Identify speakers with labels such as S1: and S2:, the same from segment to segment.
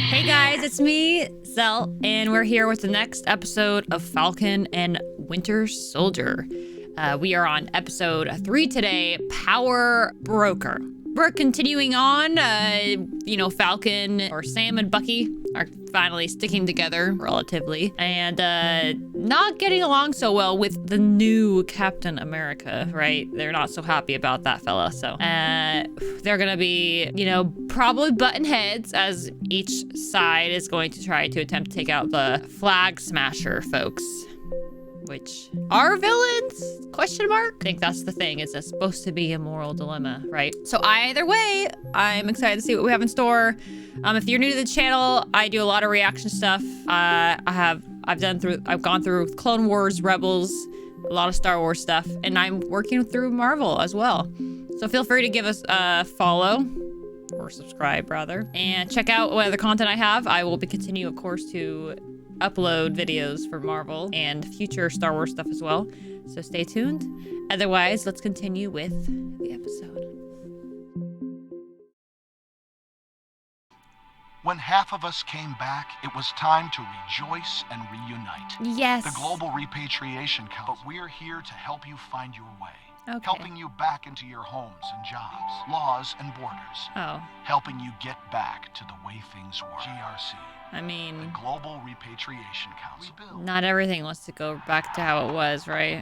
S1: Hey guys, it's me, Zell, and we're here with the next episode of Falcon and Winter Soldier. We are on episode 3 today, Power Broker. We're continuing on, Falcon, or Sam and Bucky are finally sticking together, relatively, and not getting along so well with the new Captain America, right? They're not so happy about that fella, so they're gonna be, probably button heads as each side is going to try to attempt to take out the Flag Smasher folks. Which are villains? Question mark? I think that's the thing, is it's supposed to be a moral dilemma, right? So either way, I'm excited to see what we have in store. If you're new to the channel, I do a lot of reaction stuff. I've gone through Clone Wars, Rebels, a lot of Star Wars stuff, and I'm working through Marvel as well. So feel free to give us a follow, or subscribe rather, and check out what other content I have. I will be continuing, of course, to upload videos for Marvel and future Star Wars stuff as well. So stay tuned. Otherwise, let's continue with the episode.
S2: When half of us came back, it was time to rejoice and reunite.
S1: Yes.
S2: The Global Repatriation Council. But we're here to help you find your way.
S1: Okay.
S2: Helping you back into your homes and jobs, laws and borders.
S1: Oh.
S2: Helping you get back to the way things were. GRC.
S1: I mean,
S2: the Global Repatriation Council.
S1: Not everything wants to go back to how it was, right?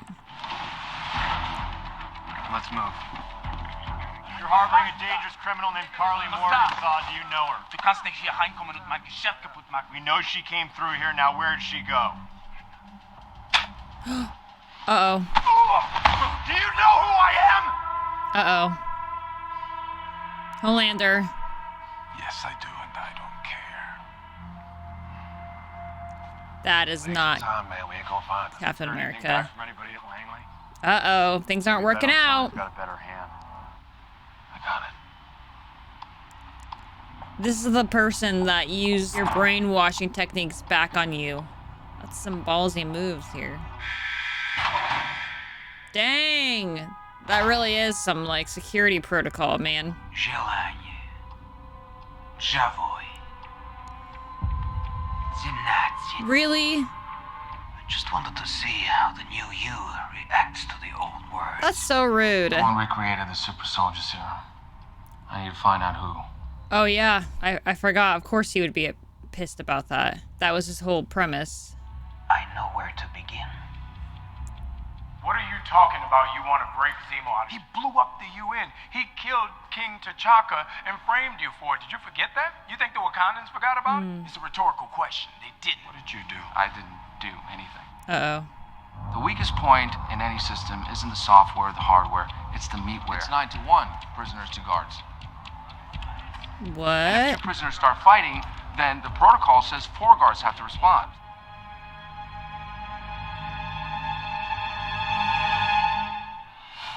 S3: Let's move. You're harboring a dangerous criminal named Carly Morgenthau. Do you know her?
S4: Du kannst nicht hier reinkommen und mein Geschäft kaputt machen.
S3: We know she came through here. Now where'd she go?
S1: Uh-oh.
S4: Do you know who I am?
S1: Uh-oh. Homelander.
S2: Yes, I do, and I don't care.
S1: That is not
S2: Time, man. We ain't gonna find
S1: Captain
S3: Anything
S1: America.
S3: back from anybody at Langley?
S1: Uh-oh. Things aren't working out.
S3: Got a better hand.
S2: I got it.
S1: This is the person that used your brainwashing techniques back on you. That's some ballsy moves here. Dang! That really is some, security protocol, man.
S4: Желание. Живой. 17.
S1: Really?
S4: I just wanted to see how the new you reacts to the old words.
S1: That's so rude.
S5: When we created the super soldier serum, I need to find out who.
S1: Oh yeah, I forgot. Of course he would be pissed about that. That was his whole premise.
S4: I know where to begin.
S3: What are you talking about? You want to break Zemo out? He blew up the UN. He killed King T'Chaka and framed you for it. Did you forget that? You think the Wakandans forgot about it? It's a rhetorical question. They didn't. What did you do?
S5: I didn't do anything.
S1: Uh-oh.
S5: The weakest point in any system isn't the software or the hardware, it's the meatware. It's 9 to 1, prisoners to guards.
S1: What?
S5: If prisoners start fighting, then the protocol says 4 guards have to respond.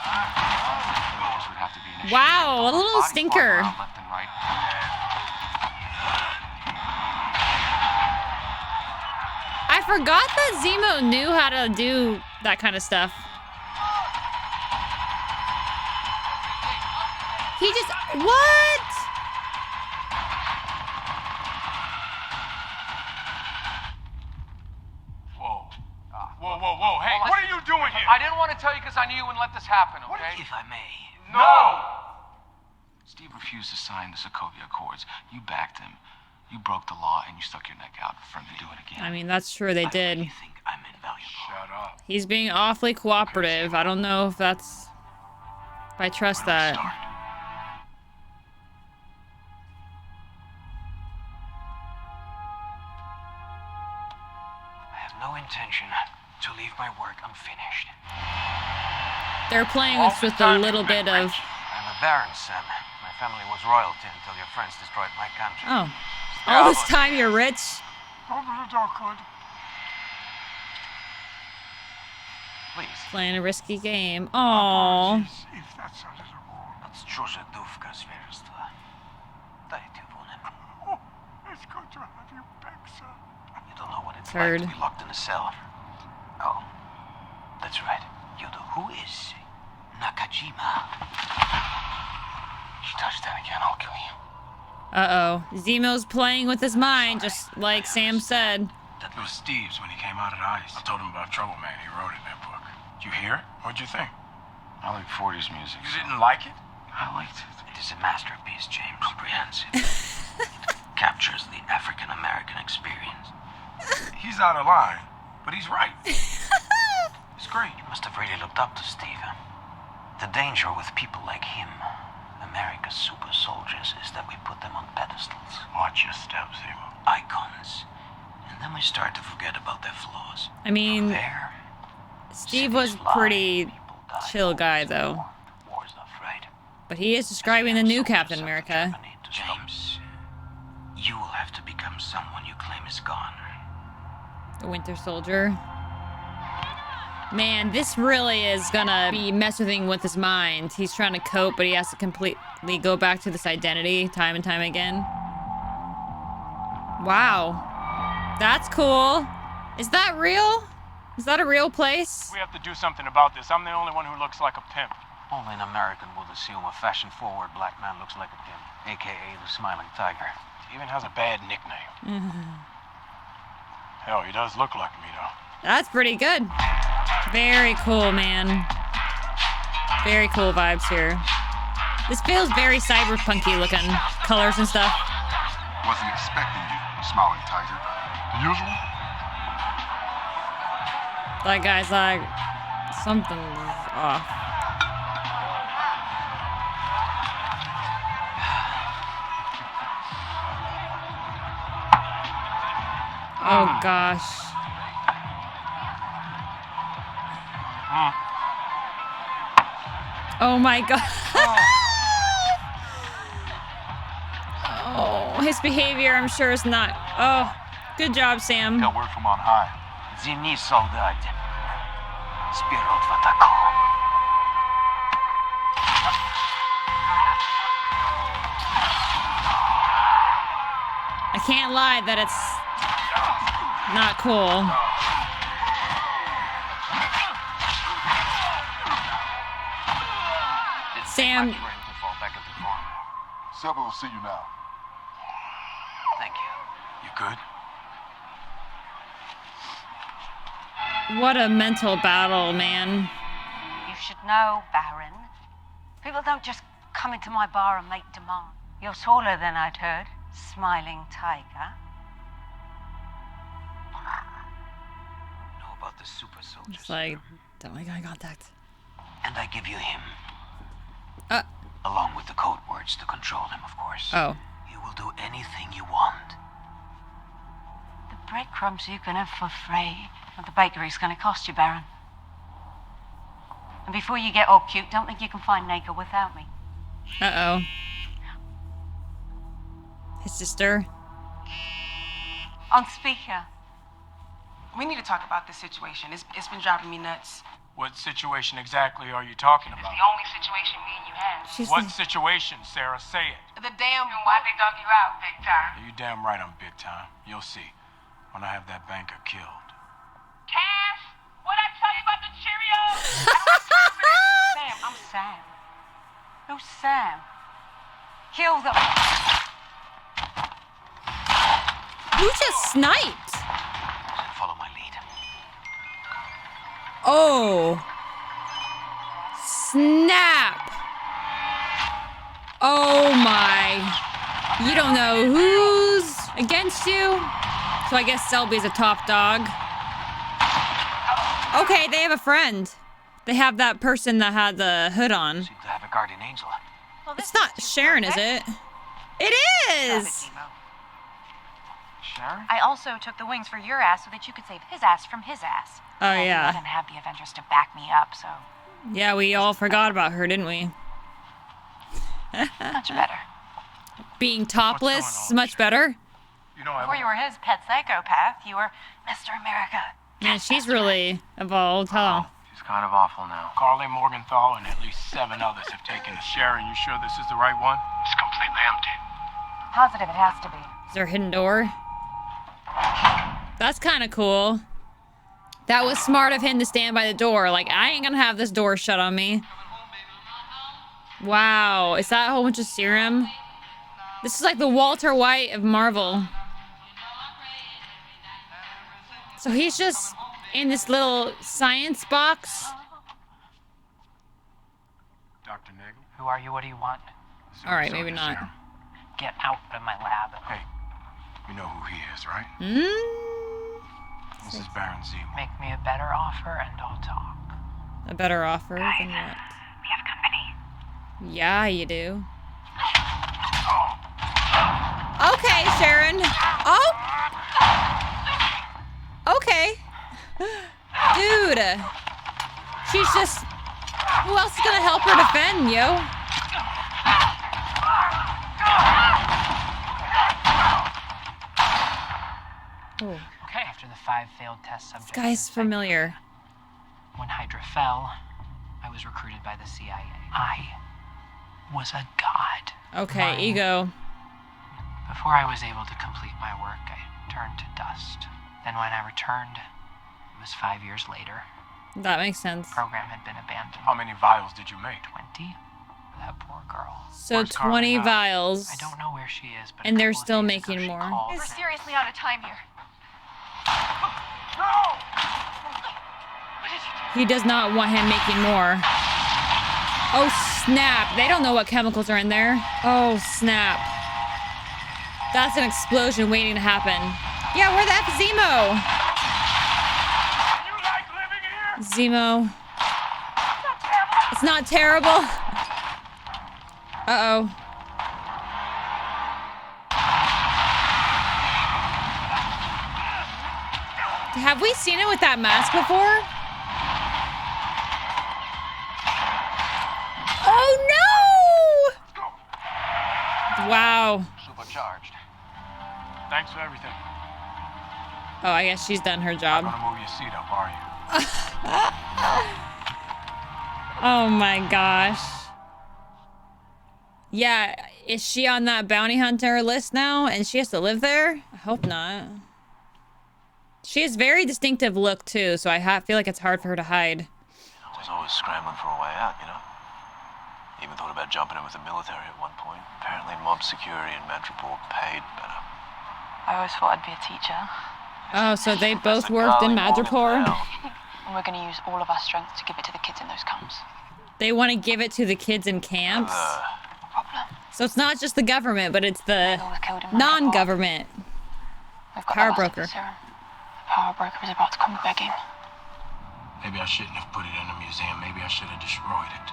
S5: This would have to be initiated.
S1: Wow, a little
S5: Bodies
S1: stinker.
S5: flying around left and right.
S1: I forgot that Zemo knew how to do that kind of stuff. He just... What?
S3: Whoa. Hey, what are you doing here?
S5: I didn't want to tell you because I knew you wouldn't let this happen, okay?
S4: If I may.
S3: No!
S5: Steve refused to sign the Sokovia Accords. You backed him. You broke the law and you stuck your neck out for him to do it again.
S1: I mean, that's true, they did.
S4: You think I'm invaluable?
S3: Shut up.
S1: He's being awfully cooperative. I don't know if that's... If I trust that.
S2: Start.
S4: I have no intention to leave my work unfinished.
S1: They're playing us with a little bit of...
S4: I'm a baron, son. My family was royalty until your friends destroyed my country.
S1: Oh. All this time you're rich?
S3: Open the door, Claude.
S4: Please.
S1: Playing a risky game. Aww.
S3: If that's a little wrong.
S4: That's чужа дувка зверства. Дайте вон him.
S3: Oh, it's good to have you back, son.
S4: You don't know what it's
S1: Third.
S4: like to be locked in a cell. Oh, that's right. You do. Who is Nakajima? you touch that again, I'll kill you.
S1: Uh-oh. Zemo's playing with his mind, just like Sam said.
S3: It was Steve's when he came out of the ice. I told him about Trouble Man. He wrote it in that book. Did you hear it? What'd you think?
S5: I like 40s music.
S3: You didn't like it?
S5: I liked it.
S4: It is a masterpiece, James. Comprehensive. It captures the African-American experience.
S3: He's out of line, but he's right. It's great.
S4: You must have really looked up to Steve. The danger with people like him, America's super soldiers, is that we put them on pedestals.
S3: Watch your steps, Zemo.
S4: Icons. And then we start to forget about their flaws.
S1: I mean,
S4: There,
S1: Steve was pretty chill guy, though.
S4: War's not right.
S1: But he is describing the new Captain America.
S4: James, you will have to become someone you claim is gone.
S1: The Winter Soldier. Man, this really is gonna be messing with his mind. He's trying to cope, but he has to completely go back to this identity time and time again. Wow. That's cool. Is that real? Is that a real place?
S3: We have to do something about this. I'm the only one who looks like a pimp.
S4: Only an American will assume a fashion-forward black man looks like a pimp, a.k.a. the Smiling Tiger.
S3: He even has a bad nickname. Hell, he does look like me, though.
S1: That's pretty good. Very cool, man. Very cool vibes here. This feels very cyberpunky looking. Colors and stuff.
S2: Wasn't expecting you, Smiling Tiger. Usual?
S1: That guy's like, something's off. Oh gosh. Oh my god. Oh, his behavior, I'm sure, is not. Oh, good job, Sam.
S2: Got word from on high.
S4: Zimni soldat. Spirot vatako.
S1: I can't lie that it's not cool. Sam.
S2: Seba will see you now.
S4: Thank you.
S3: You good?
S1: What a mental battle, man.
S6: You should know, Baron. People don't just come into my bar and make demands. You're taller than I'd heard. Smiling Tiger.
S4: Know about the super soldiers.
S1: It's like, don't make eye contact.
S4: And I give you him.
S1: Uh.
S4: Along with the code words to control him, of course.
S1: Oh.
S4: You will do anything you want.
S6: The breadcrumbs you can have for free. What the bakery's gonna cost you, Baron. And before you get all cute, don't think you can find Naker without me.
S1: Uh-oh. His sister.
S6: On speaker.
S7: We need to talk about this situation. It's been driving me nuts.
S3: What situation exactly are you talking about?
S7: The only situation me and you had.
S1: She's
S3: What situation, Sarah? Say it.
S7: The damn. Why they dug you out, big time?
S3: You damn right I'm big time. You'll see when I have that banker killed.
S7: Cash, what I tell you about the Cheerios?
S6: Sam, I'm Sam. Who's Sam? Kill them.
S1: Who just sniped?
S4: Follow my lead.
S1: Oh. Snap. Oh my. You don't know who's against you? So I guess Selby's a top dog. Okay, they have a friend. They have that person that had the hood on.
S4: Seem to have a guardian angel.
S6: Well, this
S1: It's not
S6: is too
S1: Sharon, is
S6: perfect.
S1: it? It is!
S7: Zemo.
S3: Sharon?
S8: I also took the wings for your ass so that you could save his ass from his ass.
S1: Oh,
S8: And I
S1: yeah.
S8: didn't have the Avengers to back me up, so
S1: Yeah, we all forgot about her, didn't we?
S8: much better.
S1: Being topless
S3: What's
S1: is
S3: going on,
S1: much better.
S3: You know,
S8: Before you were his pet psychopath, you were Mr. America.
S1: Man, she's really evolved, huh?
S5: She's kind of awful now.
S3: Carly Morgenthau and at least 7 others have taken the Sharon. You sure this is the right one?
S2: It's completely empty.
S8: Positive it has to be.
S1: Is there a hidden door? That's kind of cool. That was smart of him to stand by the door. Like, I ain't gonna have this door shut on me. Wow, is that a whole bunch of serum? This is like the Walter White of Marvel. So he's just in this little science box.
S3: Dr. Nagel?
S9: Who are you? What do you want?
S1: All right, maybe not.
S9: Get out of my lab.
S3: Hey, you know who he is, right? This is Baron Zemo.
S9: Make me a better offer and I'll talk.
S1: A better offer
S8: Guys,
S1: than what?
S8: we have company.
S1: Yeah, you do. Okay, Sharon. Oh! Okay. Dude. She's just... Who else is gonna help her defend, yo? Oh.
S9: Okay. After the 5 failed test subjects...
S1: This guy's familiar.
S9: When Hydra fell, I was recruited by the CIA. I was a god.
S1: Okay, ego.
S9: Before I was able to complete my work, I turned to dust. Then when I returned, it was 5 years later.
S1: That makes sense.
S9: The program had been abandoned.
S3: How many vials did you make?
S9: 20? That poor girl.
S1: So
S3: Where's
S1: 20
S3: Carmen now?
S1: vials.
S9: I don't know where she is, but
S1: And
S9: a
S1: they're
S9: couple of
S1: still
S9: days ago
S1: making
S9: she
S1: more.
S9: called
S8: We're
S9: and-
S8: seriously out of time here.
S1: He does not want him making more. Oh, snap. They don't know what chemicals are in there. Oh, snap. That's an explosion waiting to happen. Yeah, where the F is Zemo? Zemo. It's not terrible. Uh-oh. Have we seen it with that mask before? Oh no! Wow.
S3: Supercharged. Thanks for everything.
S1: Oh, I guess she's done her job.
S3: Not gonna move your seat up, are you?
S1: Oh my gosh. Yeah, is she on that bounty hunter list now and she has to live there? I hope not. She has very distinctive look too, so I feel like it's hard for her to hide.
S4: I was always scrambling for a way out, you know? Even thought about jumping in with the military at one point. Apparently mob security in Madripoor paid better.
S10: I always thought I'd be a teacher.
S1: Oh, so they both
S4: That's a
S1: worked in
S4: golly
S1: Madripoor?
S4: morning now.
S10: And we're going to use all of our strength to give it to the kids in those camps.
S1: They want to give it to the kids in camps?
S10: Problem.
S1: So it's not just the government, but it's the
S10: Nagel was killed in Madripoor.
S1: non-government.
S10: We've got
S1: Power
S10: the last of
S1: broker.
S10: the serum. The power broker is about to come begging.
S3: Maybe I shouldn't have put it in a museum. Maybe I should have destroyed it.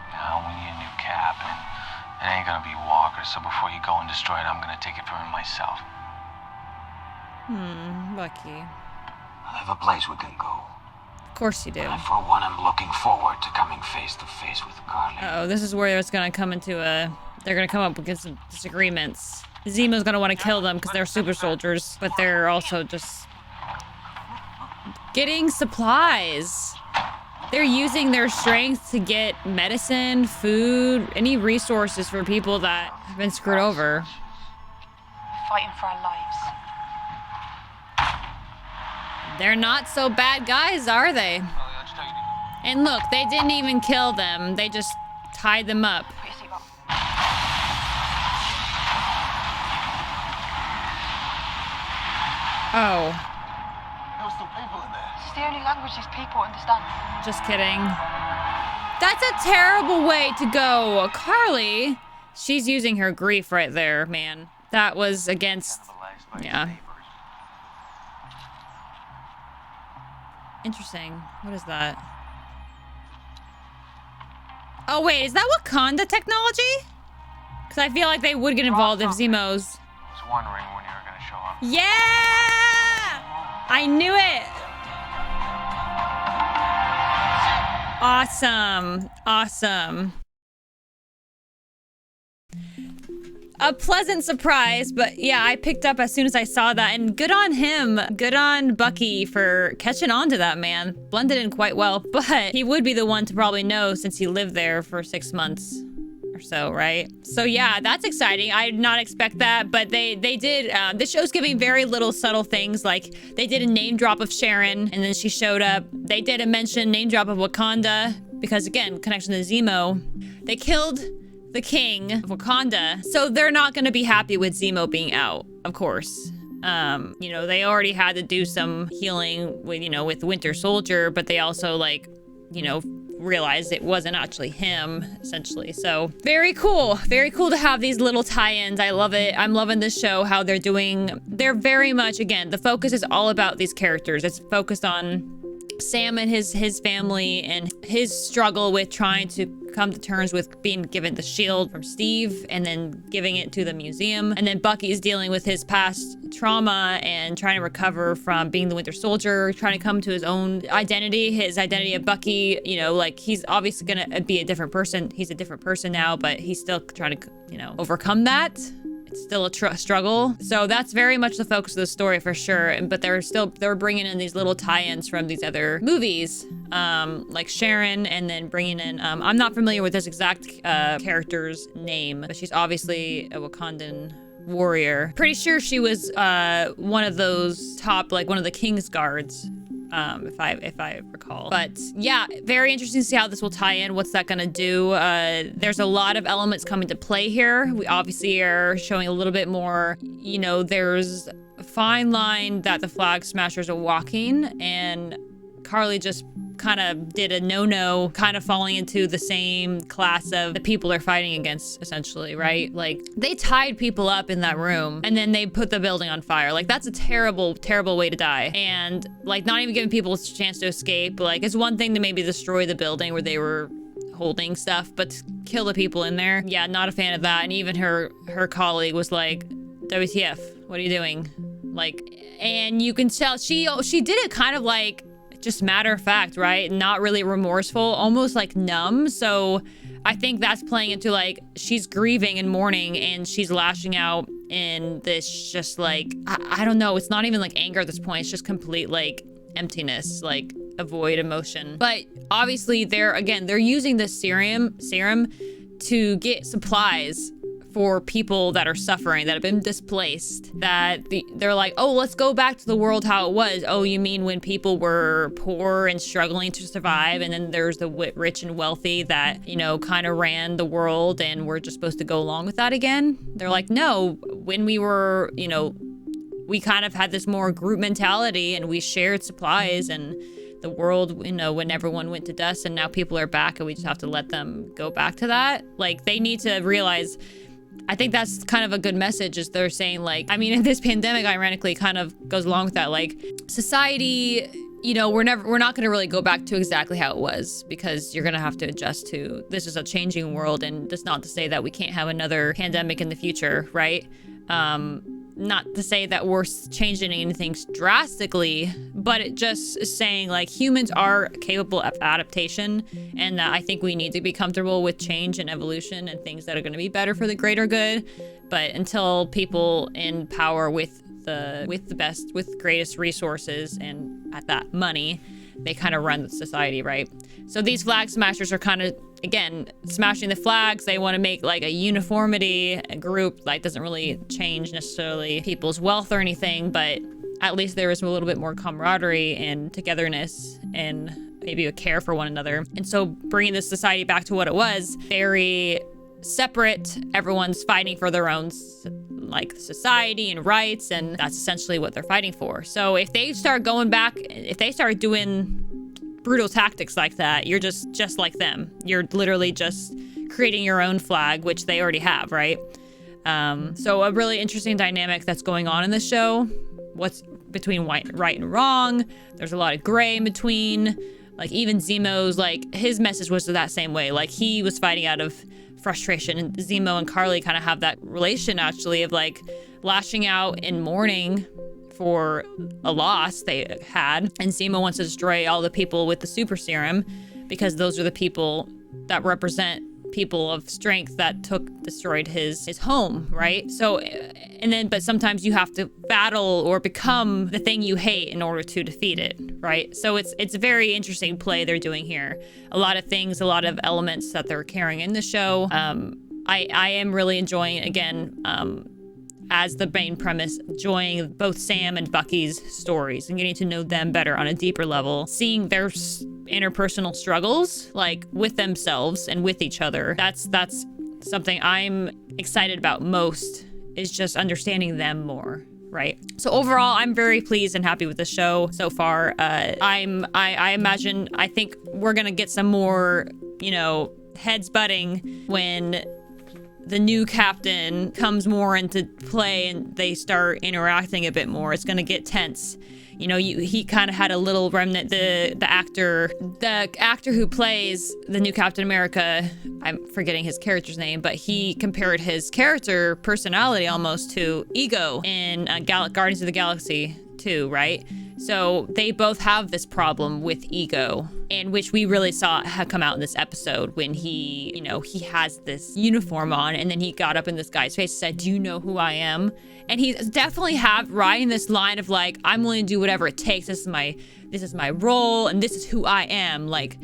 S5: You know, we need a new cap, and it ain't gonna be Walker, so before you go and destroy it, I'm gonna take it from him myself.
S1: Lucky.
S4: I have a place we can go.
S1: Of course you do.
S4: And for one, I'm looking forward to coming face to face with Carly.
S1: Uh-oh, this is where it's gonna come into a... They're gonna come up with some disagreements. Zemo's gonna want to kill them because they're super soldiers, but they're also just... getting supplies. They're using their strength to get medicine, food, any resources for people that have been screwed over.
S10: We're fighting for our lives.
S1: They're not so bad guys, are they? And look, they didn't even kill them. They just tied them up.
S10: Put your seatbelt.
S1: Oh,
S4: There were still people in there.
S10: This is the only language these people understand.
S1: just kidding. That's a terrible way to go. Carly, she's using her grief right there, man. That was against... Yeah. Interesting. What is that? Oh, wait. Is that Wakanda technology? Because I feel like they would get involved if Zemo's...
S5: I was wondering when you were gonna show up.
S1: Yeah! I knew it! Awesome. Awesome. A pleasant surprise, but yeah, I picked up as soon as I saw that, and good on him. Good on Bucky for catching on to that, man. Blended in quite well, but he would be the one to probably know since he lived there for 6 months or so, right? So yeah, that's exciting. I did not expect that, but they did. This show's giving very little subtle things, like they did a name drop of Sharon, and then she showed up. They did a name drop of Wakanda because again, connection to Zemo, they killed the king of Wakanda, so they're not going to be happy with Zemo being out, of course. They already had to do some healing with Winter Soldier, but they also realized it wasn't actually him, essentially. So very cool to have these little tie-ins. I love it. I'm loving this show, how they're very much, again, the focus is all about these characters. It's focused on Sam and his family and his struggle with trying to come to terms with being given the shield from Steve and then giving it to the museum. And then Bucky's dealing with his past trauma and trying to recover from being the Winter Soldier, trying to come to his own identity, his identity of Bucky. He's obviously gonna be a different person. He's a different person now, but he's still trying to, overcome that. It's still a struggle. So that's very much the focus of the story for sure. But they're bringing in these little tie-ins from these other movies, like Sharon, and then bringing in, I'm not familiar with this exact character's name, but she's obviously a Wakandan warrior. Pretty sure she was one of those top, one of the King's Guards. If I recall. But yeah, very interesting to see how this will tie in. What's that gonna do? There's a lot of elements coming to play here. We obviously are showing a little bit more, there's a fine line that the Flag Smashers are walking, and Karli just kind of did a no-no, kind of falling into the same class of the people they're fighting against, essentially, right? They tied people up in that room and then they put the building on fire. That's a terrible, terrible way to die. And not even giving people a chance to escape. It's one thing to maybe destroy the building where they were holding stuff, but to kill the people in there, yeah, not a fan of that. And even her colleague was like, WTF, what are you doing? And you can tell she did it kind of just matter of fact, right? Not really remorseful, almost numb. So I think that's playing into she's grieving and mourning and she's lashing out in this just I don't know. It's not even anger at this point. It's just complete emptiness, a void emotion. But obviously they're using this serum to get supplies for people that are suffering, that have been displaced, that they're oh, let's go back to the world how it was. Oh, you mean when people were poor and struggling to survive, and then there's the rich and wealthy that, kind of ran the world, and we're just supposed to go along with that again? They're no, when we were, we kind of had this more group mentality, and we shared supplies, and the world, when everyone went to dust, and now people are back, and we just have to let them go back to that. They need to realize, I think that's kind of a good message, is they're saying this pandemic ironically kind of goes along with that. Society, we're not going to really go back to exactly how it was, because you're going to have to adjust to, this is a changing world. And that's not to say that we can't have another pandemic in the future, right? Not to say that we're changing anything drastically, but it just is saying humans are capable of adaptation, and that I think we need to be comfortable with change and evolution and things that are going to be better for the greater good. But until people in power with the best, with greatest resources and at that money, they kind of run the society, right? So these Flag Smashers are kind of, again, smashing the flags. They want to make a uniformity, a group doesn't really change necessarily people's wealth or anything, but at least there is a little bit more camaraderie and togetherness and maybe a care for one another. And so bringing this society back to what it was, very separate. Everyone's fighting for their own society and rights, and that's essentially what they're fighting for. So if they start going back, if they start doing brutal tactics like that, you're just like them. You're literally just creating your own flag, which they already have, right? So a really interesting dynamic that's going on in the show. What's between right and wrong. There's a lot of gray in between. Even Zemo's, his message was that same way. He was fighting out of frustration, and Zemo and Karli kind of have that relation actually of lashing out in mourning for a loss they had, and Zemo wants to destroy all the people with the super serum because those are the people that represent people of strength that destroyed his home, right? So, and then, but sometimes you have to battle or become the thing you hate in order to defeat it, right? So it's a very interesting play they're doing here. A lot of things, a lot of elements that they're carrying in the show. I am really enjoying, again, as the main premise, enjoying both Sam and Bucky's stories and getting to know them better on a deeper level, seeing their interpersonal struggles, like with themselves and with each other. That's something I'm excited about most, is just understanding them more. Right. So overall, I'm very pleased and happy with the show so far. I think we're going to get some more, heads butting when the new captain comes more into play and they start interacting a bit more. It's going to get tense. He kind of had a little remnant. The actor who plays the new Captain America, I'm forgetting his character's name, but he compared his character personality almost to Ego in Guardians of the Galaxy 2, right? So they both have this problem with ego, and which we really saw come out in this episode when he has this uniform on, and then he got up in this guy's face and said, "Do you know who I am?" And he's definitely riding this line of like, I'm willing to do whatever it takes. This is my role, and this is who I am. Like,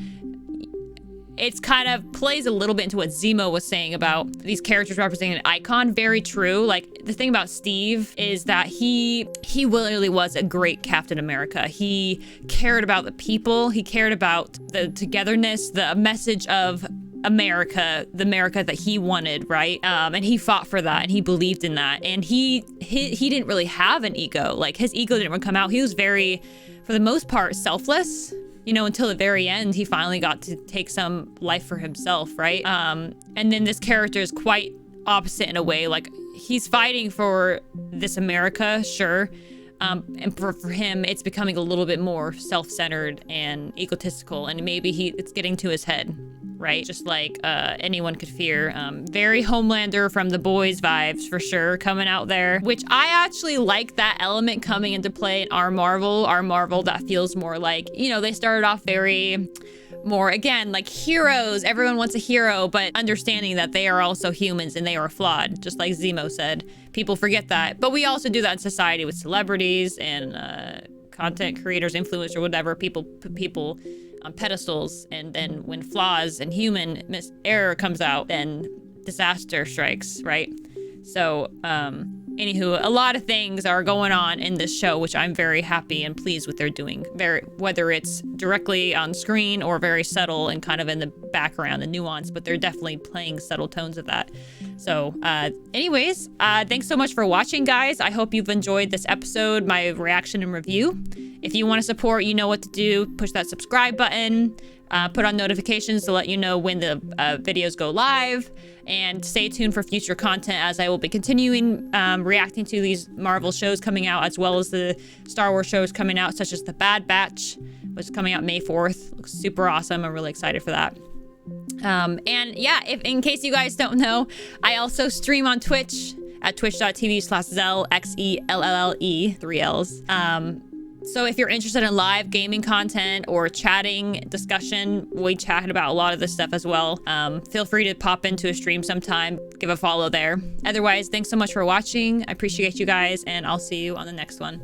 S1: it's kind of plays a little bit into what Zemo was saying about these characters representing an icon. Very true. Like, the thing about Steve is that he literally was a great Captain America. He cared about the people. He cared about the togetherness, the message of America, the America that he wanted, right? And he fought for that, and he believed in that. And he didn't really have an ego. Like, his ego didn't really come out. He was very, for the most part, selfless. Until the very end, he finally got to take some life for himself, right? And then this character is quite opposite in a way. Like, he's fighting for this America, sure. And for him, it's becoming a little bit more self-centered and egotistical, and maybe it's getting to his head, right? Just like anyone could fear. Very Homelander from The Boys vibes for sure coming out there, which I actually like that element coming into play in our Marvel that feels more like, they started off very more, again, like heroes. Everyone wants a hero, but understanding that they are also humans and they are flawed, just like Zemo said. People forget that. But we also do that in society with celebrities and content creators, influencers, whatever. People put people on pedestals, and then when flaws and human error comes out, then disaster strikes, right? So, anywho, a lot of things are going on in this show, which I'm very happy and pleased with they're doing. Whether it's directly on screen or very subtle and kind of in the background, the nuance, but they're definitely playing subtle tones of that. So, anyways, thanks so much for watching, guys. I hope you've enjoyed this episode, my reaction and review. If you want to support, you know what to do. Push that subscribe button. Put on notifications to let you know when the videos go live, and stay tuned for future content, as I will be continuing reacting to these Marvel shows coming out, as well as the Star Wars shows coming out, such as The Bad Batch, which is coming out May 4th. Looks super awesome. I'm really excited for that. And yeah, in case you guys don't know, I also stream on Twitch at twitch.tv/Zell, XELLE, 3 L's. So if you're interested in live gaming content or chatting discussion, we chat about a lot of this stuff as well. Feel free to pop into a stream sometime, give a follow there. Otherwise, thanks so much for watching. I appreciate you guys, and I'll see you on the next one.